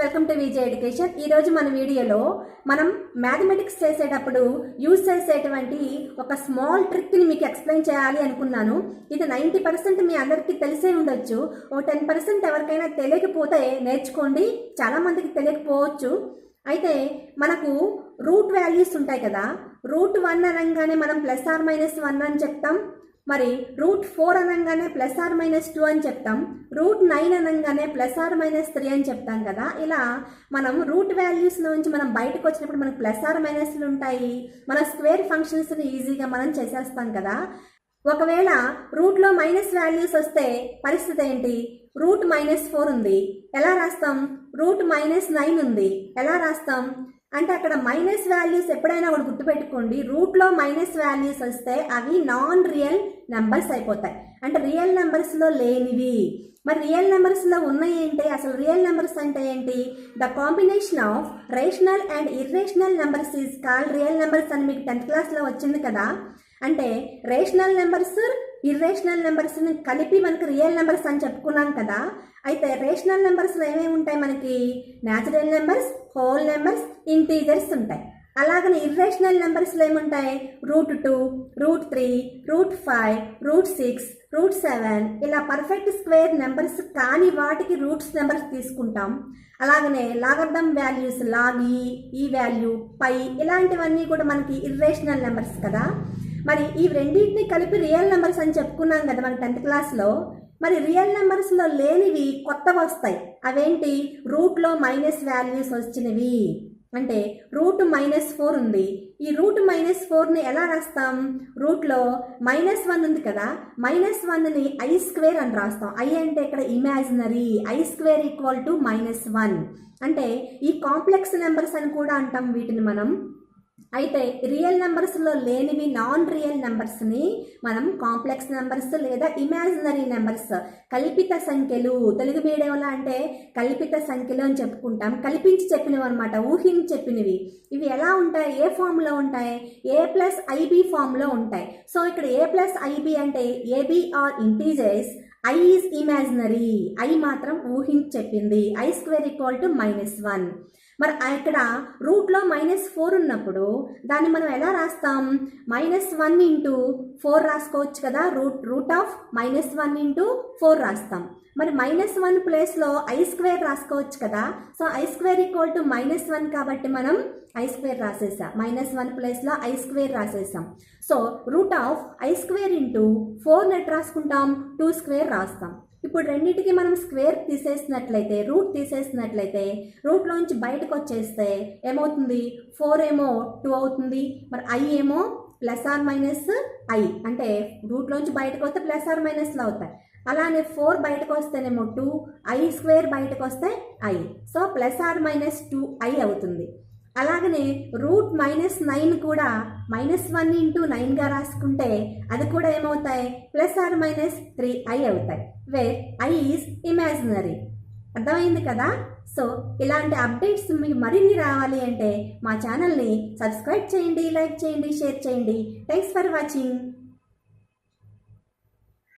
Welcome to Vijay education. ఈ రోజు మన వీడియోలో మనం మ్యాథమెటిక్స్ చేసేటప్పుడు యూజ్ చేసేటువంటి ఒక స్మాల్ ట్రిక్ ని మీకు ఎక్స్ప్లెయిన్ చేయాలి అనుకున్నాను. ఇది 90% మీ అందరికీ తెలిసే ఉండొచ్చు. ఓ 10% ఎవరికైనా తెలియకపోతే నేర్చుకోండి, చాలా మందికి తెలియకపోవచ్చు. అయితే మనకు రూట్ వాల్యూస్ ఉంటాయి కదా, రూట్ 1 అనగానే మనం +or-1 అని చెప్తాం. మరి రూట్ 4 అనగానే +or-2 అని చెప్తాం. రూట్ 9 అనగానే +or-3 అని చెప్తాం కదా. ఇలా మనం రూట్ వాల్యూస్ నుంచి మనం బయటకు వచ్చినప్పుడు మనకు +or-లు ఉంటాయి. మన స్క్వేర్ ఫంక్షన్స్ని ఈజీగా మనం చేసేస్తాం కదా. ఒకవేళ రూట్లో మైనస్ వాల్యూస్ వస్తే పరిస్థితి ఏంటి? రూట్ -4 ఉంది, ఎలా రాస్తాం? రూట్ -9 ఉంది, ఎలా రాస్తాం? అంటే అక్కడ మైనస్ వాల్యూస్ ఎప్పుడైనా ఒకటి గుర్తుపెట్టుకోండి, రూట్లో మైనస్ వాల్యూస్ వస్తే అవి నాన్ రియల్ నెంబర్స్ అయిపోతాయి, అంటే రియల్ నెంబర్స్లో లేనివి. మరి రియల్ నెంబర్స్లో ఉన్నాయి ఏంటి? అసలు రియల్ నెంబర్స్ అంటే ఏంటి? The combination of rational and irrational numbers is called real numbers అని మీకు 10th క్లాస్లో వచ్చింది కదా. అంటే రేషనల్ నెంబర్స్ ఇర్రేషనల్ నెంబర్స్ని కలిపి మనకి రియల్ నెంబర్స్ అని చెప్పుకున్నాం కదా. అయితే రేషనల్ నెంబర్స్లో ఏమేమి ఉంటాయి? మనకి natural numbers, whole numbers, integers ఉంటాయి. అలాగనే ఇర్రేషనల్ నెంబర్స్లో ఏముంటాయి? Root 2, root 3, root 5, root 6, root 7 ఇలా పర్ఫెక్ట్ స్క్వేర్ నెంబర్స్ కానీ వాటికి రూట్స్ నెంబర్స్ తీసుకుంటాం. అలాగనే లాగర్థమ్ వాల్యూస్ లాగ్ ఈ వాల్యూ, పై ఇలాంటివన్నీ కూడా మనకి ఇర్రేషనల్ నెంబర్స్ కదా. మరి ఈ రెండింటిని కలిపి రియల్ నెంబర్స్ అని చెప్పుకున్నాం కదా మన 10th క్లాస్లో. మరి రియల్ నెంబర్స్లో లేనివి కొత్తవి వస్తాయి. అవేంటి? రూట్లో మైనస్ వాల్యూస్ వచ్చినవి. అంటే రూట్ -4 ఉంది, ఈ రూట్ -4ని ఎలా రాస్తాం? రూట్లో -1 ఉంది కదా, -1ని i² అని రాస్తాం. i అంటే ఇక్కడ ఇమాజినరీ, i² = -1. అంటే ఈ కాంప్లెక్స్ నెంబర్స్ అని కూడా అంటాం వీటిని మనం. అయితే రియల్ నెంబర్స్లో లేనివి నాన్ రియల్ నెంబర్స్ని మనం కాంప్లెక్స్ నెంబర్స్ లేదా ఇమాజినరీ నెంబర్స్, కల్పిత సంఖ్యలు, తెలుగు మీడియంలో అంటే కల్పిత సంఖ్యలు అని చెప్పుకుంటాం. కల్పించి చెప్పినవి అనమాట, ఊహించి చెప్పినవి. ఇవి ఎలా ఉంటాయి? ఏ ఫామ్లో ఉంటాయి? a+ib ఫామ్లో ఉంటాయి. సో ఇక్కడ a+ib అంటే ab are integers, i is imaginary, i మాత్రం ఊహించి చెప్పింది, i² = -1. మరి ఇక్కడ రూట్లో -4 ఉన్నప్పుడు దాన్ని మనం ఎలా రాస్తాం? -1 × 4 రాసుకోవచ్చు కదా, రూట్ ఆఫ్ -1 × 4 రాస్తాం. మరి -1 ప్లేస్లో i² రాసుకోవచ్చు కదా. సో i² = -1 కాబట్టి మనం i² రాసేసాం. -1 ప్లేస్లో i² రాసేసాం. సో రూట్ ఆఫ్ i² × 4 నెట్ రాసుకుంటాం, 2² రాస్తాం. ఇప్పుడు రెండింటికి మనం స్క్వేర్ తీసేసినట్లయితే, రూట్ తీసేసినట్లయితే, రూట్లోంచి బయటకు వచ్చేస్తే ఏమవుతుంది? 4 ఏమో 2 అవుతుంది, మరి i ఏమో +or-i, అంటే రూట్లోంచి బయటకు వస్తే +or-లు అవుతాయి. అలానే 4 బయటకు వస్తేనేమో 2, i² బయటకు వస్తే i, సో +or-2i అవుతుంది. అలాగనే రూట్ -9 కూడా -1 × 9గా రాసుకుంటే అది కూడా ఏమవుతాయి? +or-3i అవుతాయి, వేర్ i ఈజ్ ఇమాజినరీ. అర్థమైంది కదా. సో ఇలాంటి అప్డేట్స్ మీకు మరిన్ని రావాలి అంటే మా ఛానల్ని సబ్స్క్రైబ్ చేయండి, లైక్ చేయండి, షేర్ చేయండి. Thanks for watching.